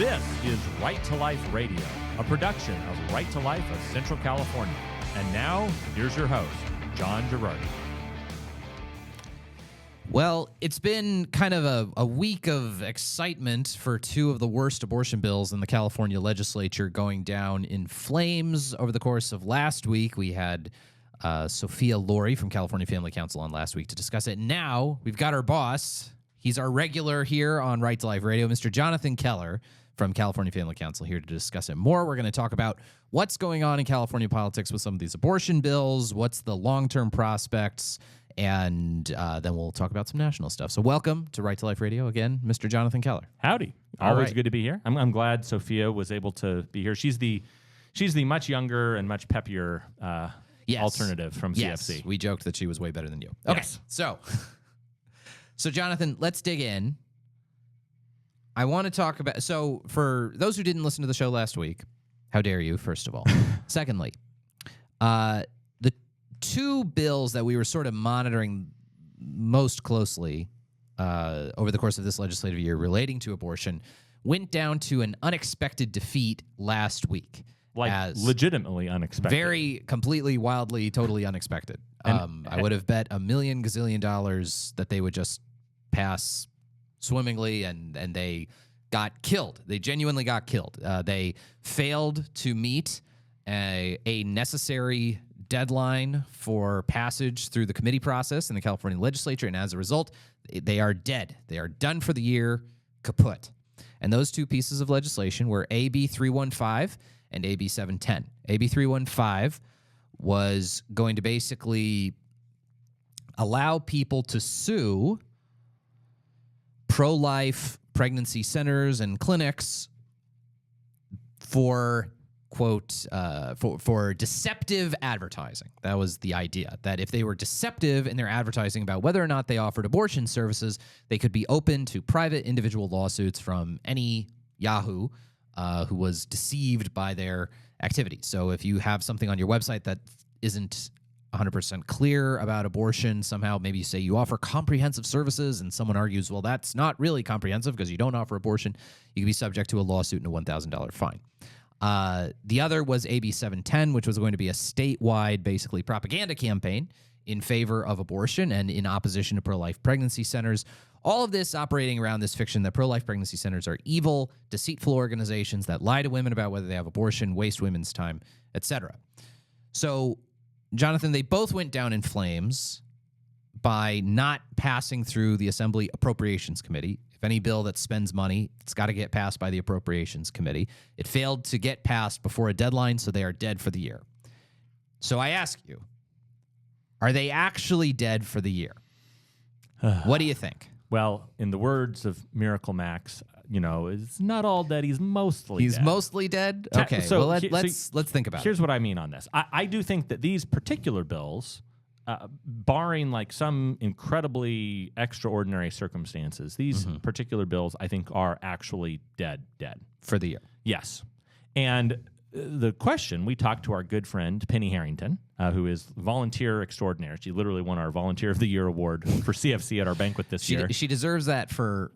This is Right to Life Radio, a production of Right to Life of Central California. And now, here's your host, John Girardi. Well, it's been kind of a week of excitement for two of the worst abortion bills in the California legislature going down in flames. Over the course of last week, we had Sophia Laurie from California Family Council on last week to discuss it. Now, we've got our boss. He's our regular here on Right to Life Radio, Mr. Jonathan Keller from California Family Council, here to discuss it more. We're going to talk about what's going on in California politics with some of these abortion bills, what's the long-term prospects, and then we'll talk about some national stuff. So welcome to Right to Life Radio again, Mr. Jonathan Keller. Howdy. All Always right. good to be here. I'm glad Sophia was able to be here. She's the much younger and much peppier alternative from CFC. Yes, we joked that she was way better than you. Okay, Yes. so Jonathan, let's dig in. I want to talk about, so for those who didn't listen to the show last week, how dare you, first of all. Secondly, the two bills that we were sort of monitoring most closely over the course of this legislative year relating to abortion went down to an unexpected defeat last week. Legitimately unexpected. Very, completely, wildly, totally unexpected. I would have bet $1 million gazillion that they would just pass swimmingly, and they got killed. They genuinely got killed. They failed to meet a necessary deadline for passage through the committee process in the California legislature, and as a result, they are dead. They are done for the year, kaput. And those two pieces of legislation were AB 315 and AB 710. AB 315 was going to basically allow people to sue pro-life pregnancy centers and clinics for, quote, for deceptive advertising. That was the idea, that if they were deceptive in their advertising about whether or not they offered abortion services, they could be open to private individual lawsuits from any Yahoo who was deceived by their activities. So if you have something on your website that isn't 100% clear about abortion, somehow maybe you say you offer comprehensive services and someone argues, well, that's not really comprehensive because you don't offer abortion, you can be subject to a lawsuit and a $1,000 fine. The other was AB 710, which was going to be a statewide, basically, propaganda campaign in favor of abortion and in opposition to pro-life pregnancy centers. All of this operating around this fiction that pro-life pregnancy centers are evil, deceitful organizations that lie to women about whether they have abortion, waste women's time, etc. So, Jonathan, they both went down in flames by not passing through the Assembly Appropriations Committee. If any bill that spends money, it's got to get passed by the Appropriations Committee. It failed to get passed before a deadline, so they are dead for the year. So I ask you, are they actually dead for the year? What do you think? Well, in the words of Miracle Max, it's not all dead. He's mostly He's dead. mostly dead? Okay, So well, he- let's think about it. Here's what I mean on this. I do think that these particular bills, barring like some incredibly extraordinary circumstances, these particular bills I think are actually dead. For the year. Yes. And the question, we talked to our good friend Penny Harrington, who is volunteer extraordinaire. She literally won our Volunteer of the Year award for CFC at our banquet this year. She deserves that for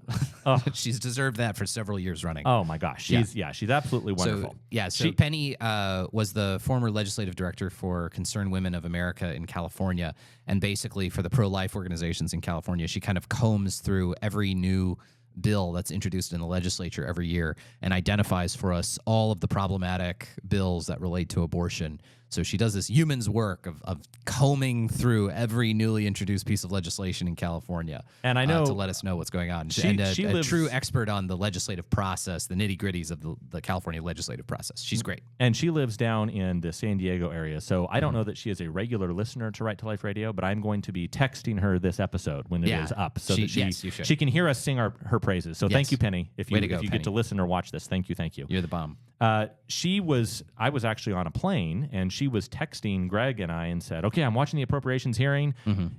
she's deserved that for several years running. Oh my gosh, she's absolutely wonderful. So Penny was the former legislative director for Concerned Women of America in California, and basically for the pro-life organizations in California, she kind of combs through every new bill that's introduced in the legislature every year and identifies for us all of the problematic bills that relate to abortion. So she does this yeoman's work of combing through every newly introduced piece of legislation in California, and I know to let us know what's going on. She a lives, true expert on the legislative process, the nitty-gritties of the California legislative process. She's great. And she lives down in the San Diego area, so I don't know that she is a regular listener to Right to Life Radio, but I'm going to be texting her this episode when it is up, so that she can hear us sing her praises. So thank you, Penny. If you get to listen or watch this, thank you. You're the bomb. I was actually on a plane, and she was texting Greg and I and said, okay, I'm watching the appropriations hearing,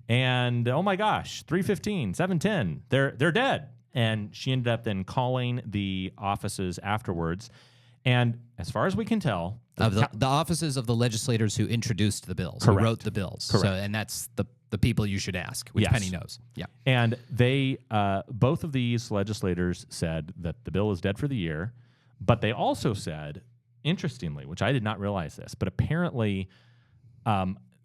and oh my gosh, 315, 710, they're dead. And she ended up then calling the offices afterwards. And as far as we can tell, the offices of the legislators who introduced the bills, Correct. who wrote the bills. Correct. So, and that's the people you should ask, which Yes. Penny knows. Yeah. And they, both of these legislators said that the bill is dead for the year. But they also said, interestingly, which I did not realize this, but apparently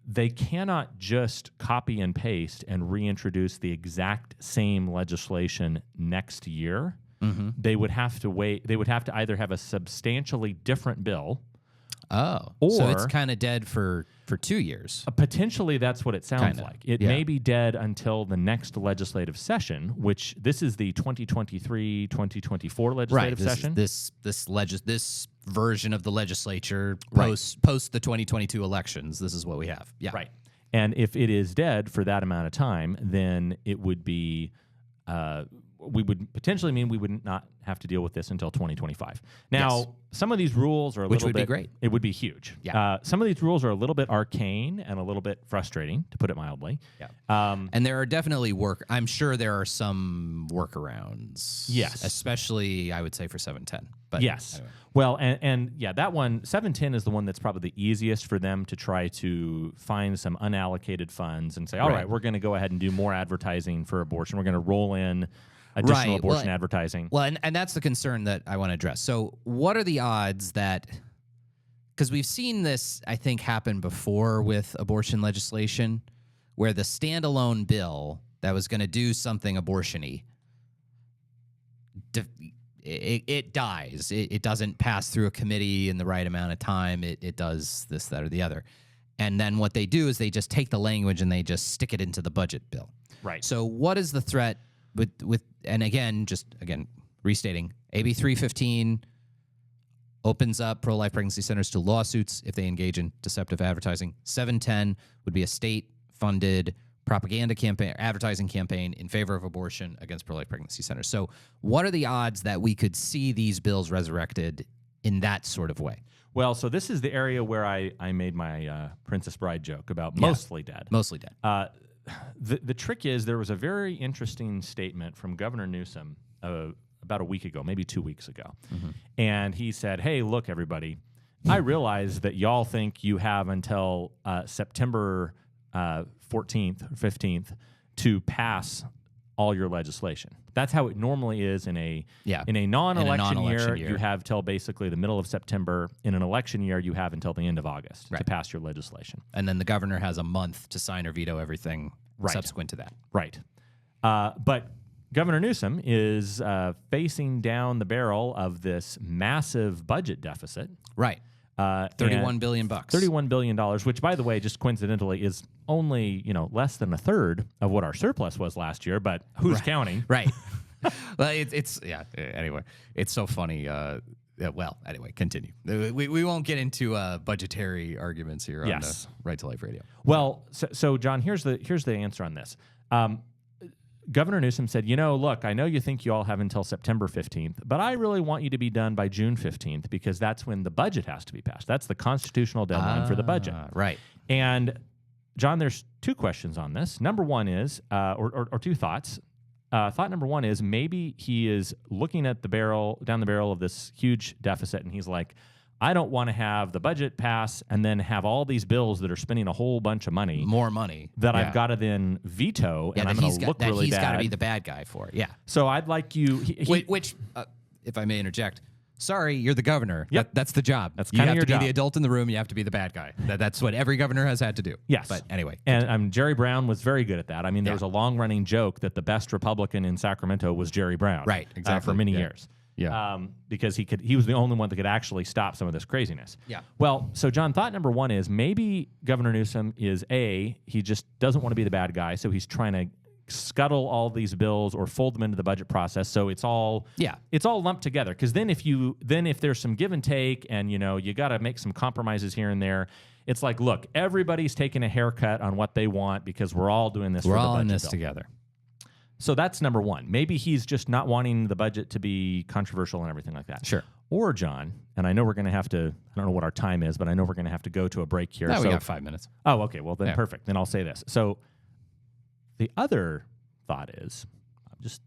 they cannot just copy and paste and reintroduce the exact same legislation next year. Mm-hmm. They would have to wait. They would have to either have a substantially different bill. Oh, or so it's kind of dead for 2 years. Potentially, that's what it sounds Kinda, like. It yeah. may be dead until the next legislative session, which this is the 2023-2024 legislative session. This version of the legislature Right. post the 2022 elections. This is what we have. Yeah. Right. And if it is dead for that amount of time, then it would be, we would potentially mean we would not have to deal with this until 2025. Now, Yes. some of these rules are a Which little would be bit, great. It would be huge. Yeah. Some of these rules are a little bit arcane and a little bit frustrating, to put it mildly. Yeah. And there are definitely I'm sure there are some workarounds. Yes. Especially, I would say, for 710. But Yes. anyway. Well, and yeah, that one, 710 is the one that's probably the easiest for them to try to find some unallocated funds and say, all right, we're going to go ahead and do more advertising for abortion. We're going to roll in additional Right. Well, abortion advertising. Well, and that's the concern that I want to address. So, what are the odds that, because we've seen this, I think, happen before with abortion legislation, where the standalone bill that was going to do something abortion-y, it dies. It doesn't pass through a committee in the right amount of time. It does this, that, or the other. And then what they do is they just take the language and they just stick it into the budget bill. Right. So what is the threat with and again, restating, AB 315 opens up pro-life pregnancy centers to lawsuits if they engage in deceptive advertising. 710 would be a state-funded propaganda campaign, advertising campaign in favor of abortion against pro-life pregnancy centers. So what are the odds that we could see these bills resurrected in that sort of way? Well, so this is the area where I made my Princess Bride joke about mostly dead. Mostly dead. The trick is there was a very interesting statement from Governor Newsom about a week ago, maybe 2 weeks ago. Mm-hmm. And he said, hey, look, everybody, I realize that y'all think you have until September 14th or 15th to pass all your legislation. That's how it normally is in a non-election year. You have till basically the middle of September. In an election year, you have until the end of August to pass your legislation. And then the governor has a month to sign or veto everything subsequent to that. Right. But Governor Newsom is facing down the barrel of this massive budget deficit. Right. $31 billion. $31 billion, which, by the way, just coincidentally is only, less than a third of what our surplus was last year, but who's counting? Right. Well, anyway, it's so funny. Well, anyway, continue. We won't get into budgetary arguments here on the Right to Life Radio. Well, so John, here's the answer on this. Governor Newsom said, look, I know you think you all have until September 15th, but I really want you to be done by June 15th because that's when the budget has to be passed. That's the constitutional deadline for the budget. Right. And, John, there's two questions on this. Number one is, or two thoughts. Thought number one is maybe he is looking at down the barrel of this huge deficit, and he's like, I don't want to have the budget pass and then have all these bills that are spending a whole bunch of money. More money. That I've got to then veto, and I'm going to look really bad. He's got to be the bad guy for it, yeah. So I'd like you... Which, if I may interject, sorry, you're the governor. Yep. That's the job. That's kind of your job. You have to be the adult in the room. You have to be the bad guy. That's what every governor has had to do. Yes. But anyway. And Jerry Brown was very good at that. I mean, there was a long-running joke that the best Republican in Sacramento was Jerry Brown. Right, exactly. For many years. Yeah. Because he was the only one that could actually stop some of this craziness. Yeah. Well, so John, thought number one is maybe Governor Newsom is he just doesn't want to be the bad guy, so he's trying to scuttle all these bills or fold them into the budget process, so it's all lumped together. Because then if there's some give and take, and you got to make some compromises here and there, it's like, look, everybody's taking a haircut on what they want because we're all doing this. We're for the all in budget this bill. together. So that's number one. Maybe he's just not wanting the budget to be controversial and everything like that. Sure. Or, John, and I know we're going to have to, I don't know what our time is, but I know we're going to have to go to a break here. No, we got 5 minutes. Oh, okay. Well, then perfect. Then I'll say this. So the other thought is, I'm just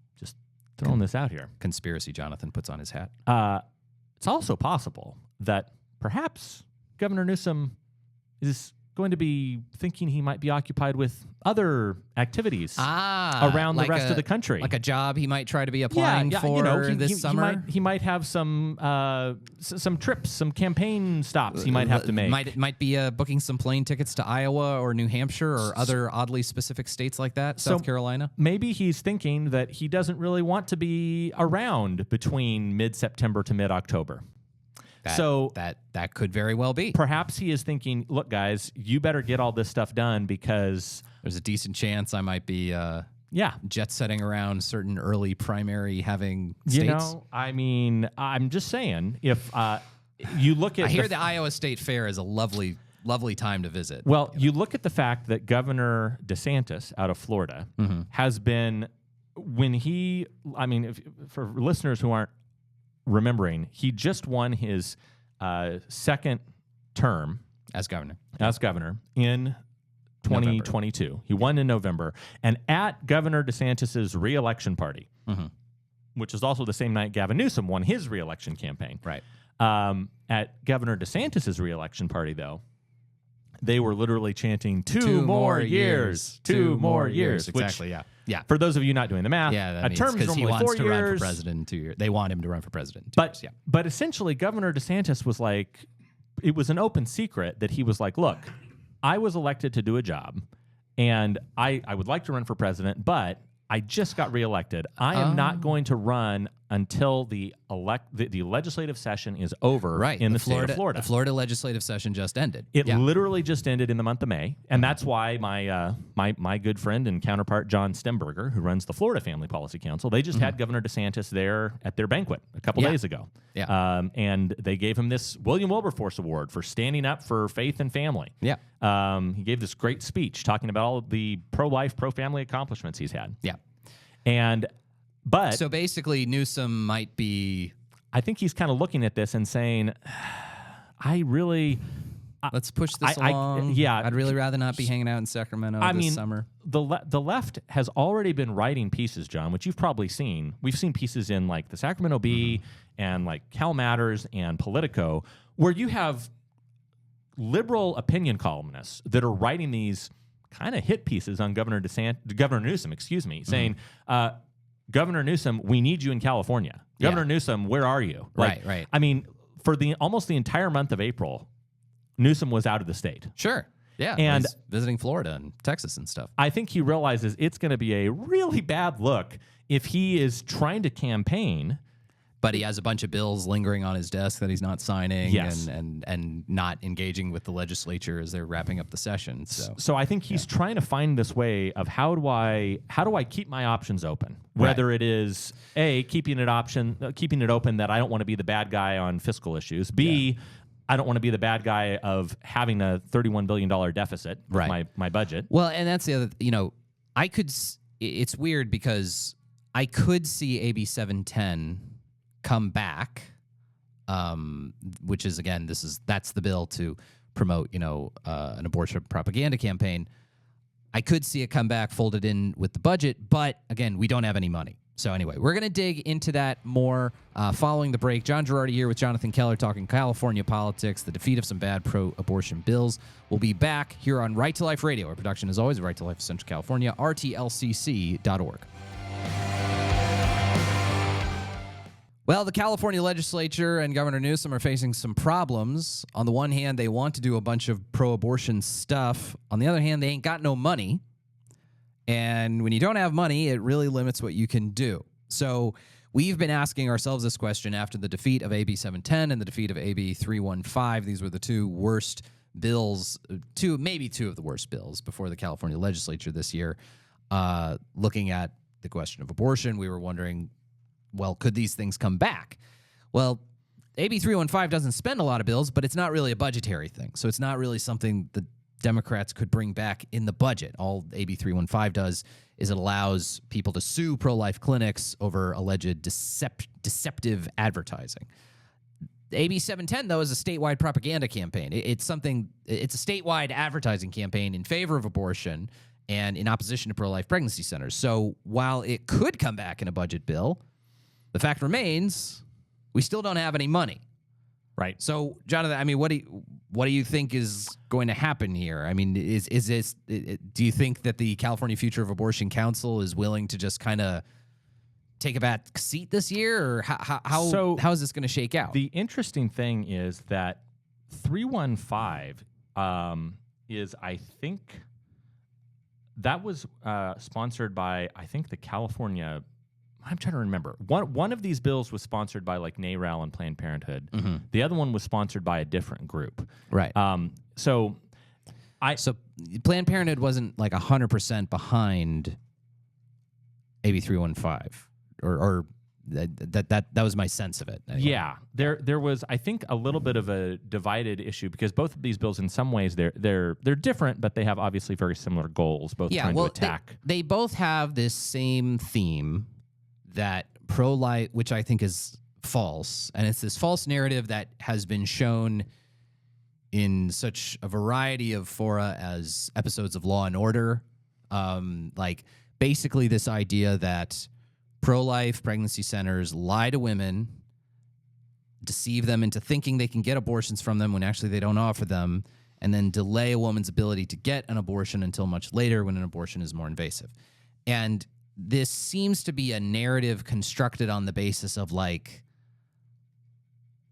throwing this out here. Conspiracy Jonathan puts on his hat. It's also possible that perhaps Governor Newsom is going to be thinking he might be occupied with other activities around the rest of the country. Like a job he might try to be applying for this summer. He might have some trips, some campaign stops he might have to make. Might be booking some plane tickets to Iowa or New Hampshire or other oddly specific states like that, South Carolina. Maybe he's thinking that he doesn't really want to be around between mid-September to mid-October. That could very well be. Perhaps he is thinking, look, guys, you better get all this stuff done because there's a decent chance I might be jet setting around certain early primary having states. I mean, I'm just saying, if you look at I hear the Iowa State Fair is a lovely time to visit. Well, you look at the fact that Governor DeSantis out of Florida has been, for listeners who aren't remembering, he just won his second term as governor in 2022. November. He won in November. And at Governor DeSantis's re-election party, which is also the same night Gavin Newsom won his re-election campaign. Right. At Governor DeSantis's re-election party, though, they were literally chanting, two more years. 2 more years. Exactly, which, yeah. For those of you not doing the math, a term is normally 4 years. He wants to run for president in 2 years. They want him to run for president in 2 years, yeah. But essentially, Governor DeSantis was like, it was an open secret that he was like, look, I was elected to do a job, and I would like to run for president, but I just got reelected. I am not going to run until the legislative session is over in the state of Florida. The Florida legislative session just ended. It literally just ended in the month of May, and that's why my good friend and counterpart John Stemberger, who runs the Florida Family Policy Council, they just had Governor DeSantis there at their banquet a couple days ago. Yeah. And they gave him this William Wilberforce Award for standing up for faith and family. Yeah. He gave this great speech talking about all of the pro-life, pro-family accomplishments he's had. Yeah. But so basically, Newsom might be. I think he's kind of looking at this and saying, "I really let's push this along." I'd really rather not be hanging out in Sacramento this summer. The left has already been writing pieces, John, which you've probably seen. We've seen pieces in like the Sacramento Bee and like Cal Matters and Politico, where you have liberal opinion columnists that are writing these kind of hit pieces on Governor Newsom, saying, Governor Newsom, we need you in California. Governor Newsom, where are you? Right. I mean, for almost the entire month of April, Newsom was out of the state. Sure. Yeah. And he's visiting Florida and Texas and stuff. I think he realizes it's going to be a really bad look if he is trying to campaign, but he has a bunch of bills lingering on his desk that he's not signing and not engaging with the legislature as they're wrapping up the session. So I think he's trying to find this way of how do I keep my options open? Whether it is A, keeping it open that I don't want to be the bad guy on fiscal issues. B, I don't want to be the bad guy of having a $31 billion deficit with my budget. Well, and that's the other, it's weird because I could see AB 710 come back, which is, again, that's the bill to promote, an abortion propaganda campaign. I could see it come back, folded in with the budget, but again, we don't have any money. So anyway, we're going to dig into that more following the break. John Girardi here with Jonathan Keller talking California politics, the defeat of some bad pro-abortion bills. We'll be back here on Right to Life Radio. Our production is always Right to Life of Central California, rtlcc.org. Well, the California legislature and Governor Newsom are facing some problems. On the one hand, they want to do a bunch of pro-abortion stuff. On the other hand, they ain't got no money. And when you don't have money, it really limits what you can do. So we've been asking ourselves this question after the defeat of AB 710 and the defeat of AB 315. These were the two worst bills, maybe two of the worst bills before the California legislature this year. Looking at the question of abortion, we were wondering, well, could these things come back? Well, AB 315 doesn't spend a lot of bills, but it's not really a budgetary thing. So it's not really something the Democrats could bring back in the budget. All AB 315 does is it allows people to sue pro-life clinics over alleged deceptive advertising. AB 710, though, is a statewide propaganda campaign. It's a statewide advertising campaign in favor of abortion and in opposition to pro-life pregnancy centers. So while it could come back in a budget bill, the fact remains we still don't have any money. Right. So, Jonathan, I mean, what do you think is going to happen here? I mean, is this? Do you think that the California Future of Abortion Council is willing to just kind of take a back seat this year, or how is this going to shake out? The interesting thing is that 315 is, I think, that was sponsored by, I think, the California. I'm trying to remember. One of these bills was sponsored by like NARAL and Planned Parenthood. Mm-hmm. The other one was sponsored by a different group. Right. So Planned Parenthood wasn't like 100% behind AB 315, or that was my sense of it. Anyway. Yeah, there was, I think, a little bit of a divided issue because both of these bills, in some ways, they're different, but they have obviously very similar goals. Both trying to attack. They both have this same theme that pro-life, which I think is false, and it's this false narrative that has been shown in such a variety of fora as episodes of Law and Order, like basically this idea that pro-life pregnancy centers lie to women, deceive them into thinking they can get abortions from them when actually they don't offer them, and then delay a woman's ability to get an abortion until much later when an abortion is more invasive. And this seems to be a narrative constructed on the basis of like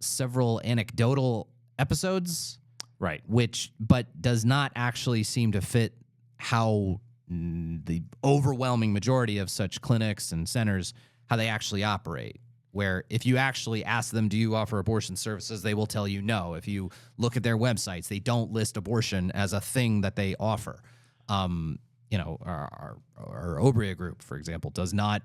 several anecdotal episodes, right? But does not actually seem to fit how the overwhelming majority of such clinics and centers, how they actually operate. Where if you actually ask them, do you offer abortion services, they will tell you no. If you look at their websites, they don't list abortion as a thing that they offer. Our Obria group, for example, does not.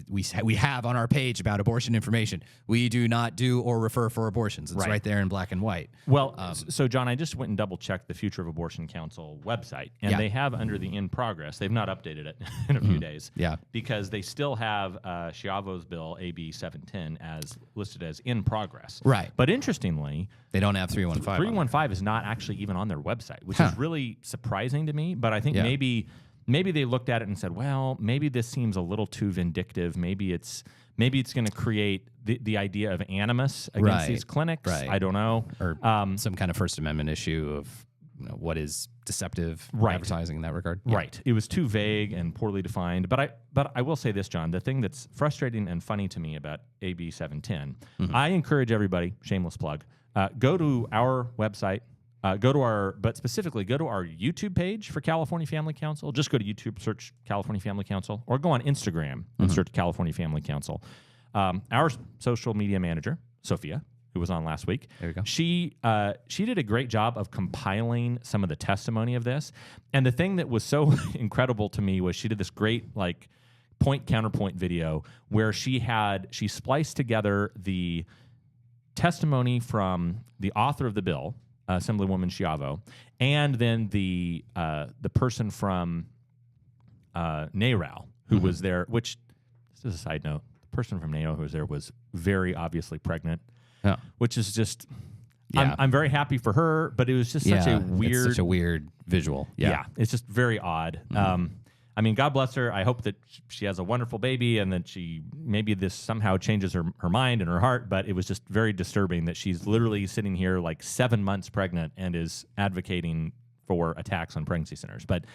We have on our page about abortion information. We do not do or refer for abortions. It's right there in black and white. Well, so John, I just went and double checked the Future of Abortion Council website, and they have under the in progress. They've not updated it in a few days. Yeah, because they still have Schiavo's bill AB 710 as listed as in progress. Right. But interestingly, they don't have 315. 315 is not actually even on their website, which is really surprising to me. But I think maybe they looked at it and said, well, maybe this seems a little too vindictive. Maybe it's going to create the idea of animus against these clinics. Right. I don't know. Or some kind of First Amendment issue of what is deceptive advertising in that regard. Yeah. Right. It was too vague and poorly defined. But I will say this, John, the thing that's frustrating and funny to me about AB 710, I encourage everybody, shameless plug, go to our website, go to our YouTube page for California Family Council. Just go to YouTube, search California Family Council, or go on Instagram and search California Family Council. Our social media manager, Sophia, who was on last week, there we go. She did a great job of compiling some of the testimony of this. And the thing that was so incredible to me was she did this great like point counterpoint video where she spliced together the testimony from the author of the bill, Assemblywoman Schiavo, and then the person from NARAL who was there, which, this is a side note, the person from NARAL who was there was very obviously pregnant, which is just, I'm very happy for her, but it was just such a weird visual. Yeah, it's just very odd. I mean, God bless her. I hope that she has a wonderful baby and that maybe this somehow changes her mind and her heart, but it was just very disturbing that she's literally sitting here like 7 months pregnant and is advocating for attacks on pregnancy centers. But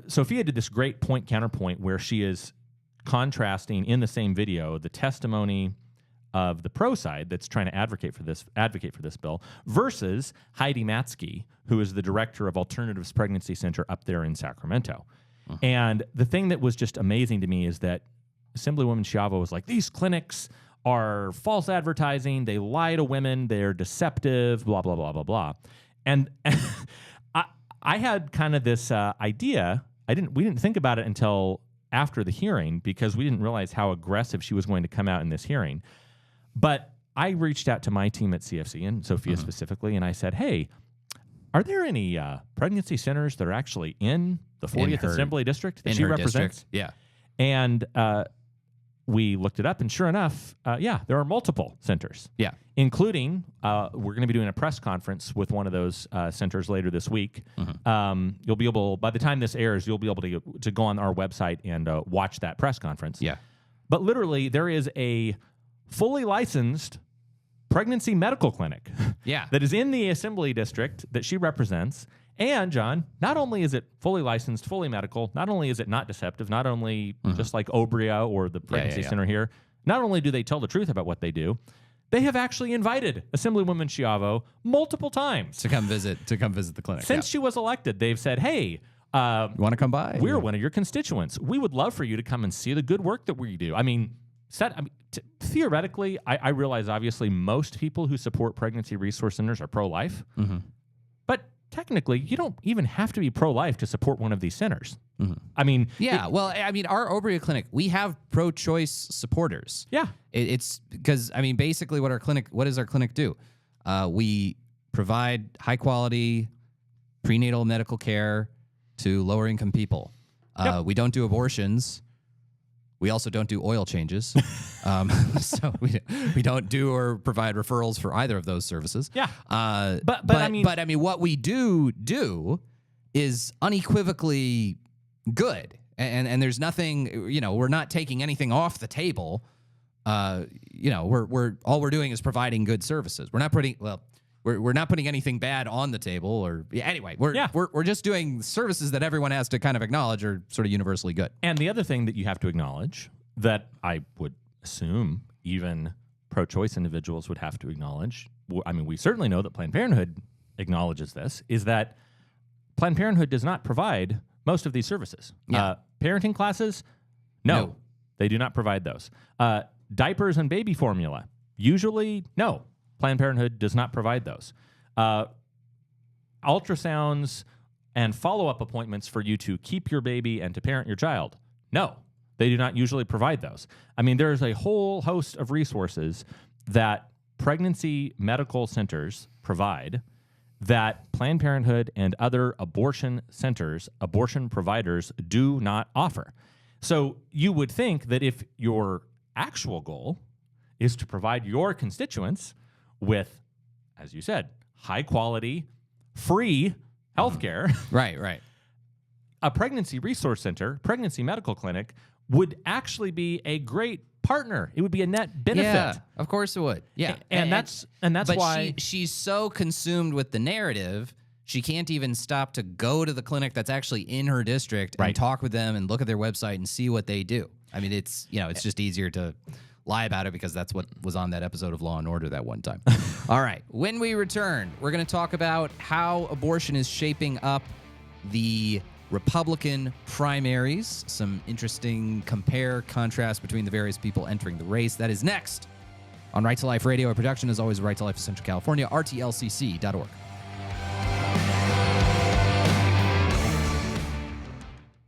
Sophia did this great point counterpoint where she is contrasting in the same video the testimony of the pro side that's trying to advocate for this bill versus Heidi Matzke, who is the director of Alternatives Pregnancy Center up there in Sacramento. And the thing that was just amazing to me is that Assemblywoman Schiavo was like, these clinics are false advertising. They lie to women. They're deceptive, blah, blah, blah, blah, blah. And I had kind of this idea. We didn't think about it until after the hearing because we didn't realize how aggressive she was going to come out in this hearing. But I reached out to my team at CFC and Sophia specifically, and I said, hey, are there any pregnancy centers that are actually in the 40th Assembly District that she represents? District. Yeah. And we looked it up, and sure enough, there are multiple centers. Yeah. Including, we're going to be doing a press conference with one of those centers later this week. You'll be able, by the time this airs, you'll be able to go on our website and watch that press conference. Yeah. But literally, there is a fully licensed pregnancy medical clinic Yeah. that is in the assembly district that she represents. And, John, not only is it fully licensed, fully medical, not only is it not deceptive, not only just like Obria or the pregnancy center here, not only do they tell the truth about what they do, they have actually invited Assemblywoman Schiavo multiple times To come visit the clinic. since she was elected. They've said, hey, You want to come by? we're one of your constituents. We would love for you to come and see the good work that we do. I mean, theoretically, I realize obviously most people who support pregnancy resource centers are pro-life, but technically, you don't even have to be pro-life to support one of these centers. I mean, Yeah, well, I mean, our Obria clinic, we have pro-choice supporters. yeah, It's because, I mean, basically what does our clinic do? We provide high-quality prenatal medical care to lower-income people. We don't do abortions. We also don't do oil changes. So we don't do or provide referrals for either of those services. Yeah. But I mean, what we do is unequivocally good, and there's nothing. We're not taking anything off the table. We're all we're doing is providing good services. We're not putting anything bad on the table, or anyway. We're just doing services that everyone has to kind of acknowledge are sort of universally good. And the other thing that you have to acknowledge that I would assume even pro-choice individuals would have to acknowledge, I mean, we certainly know that Planned Parenthood acknowledges this, is that Planned Parenthood does not provide most of these services. Yeah. Parenting classes, no, they do not provide those. Diapers and baby formula, usually, no. Planned Parenthood does not provide those. Ultrasounds and follow-up appointments for you to keep your baby and to parent your child, no. They do not usually provide those. I mean, there's a whole host of resources that pregnancy medical centers provide that Planned Parenthood and other abortion centers, abortion providers do not offer. So you would think that if your actual goal is to provide your constituents with, as you said, high quality, free healthcare, Right. a pregnancy resource center, pregnancy medical clinic would actually be a great partner. It would be a net benefit. Yeah, of course it would. Yeah, And that's but why she's so consumed with the narrative, she can't even stop to go to the clinic that's actually in her district and talk with them and look at their website and see what they do. I mean, it's just easier to lie about it because that's what was on that episode of Law and Order that one time. All right, when we return, we're going to talk about how abortion is shaping up the Republican primaries, some interesting contrast between the various people entering the race. That is next on Right to Life Radio. Our production is always Right to Life of Central California, rtlcc.org.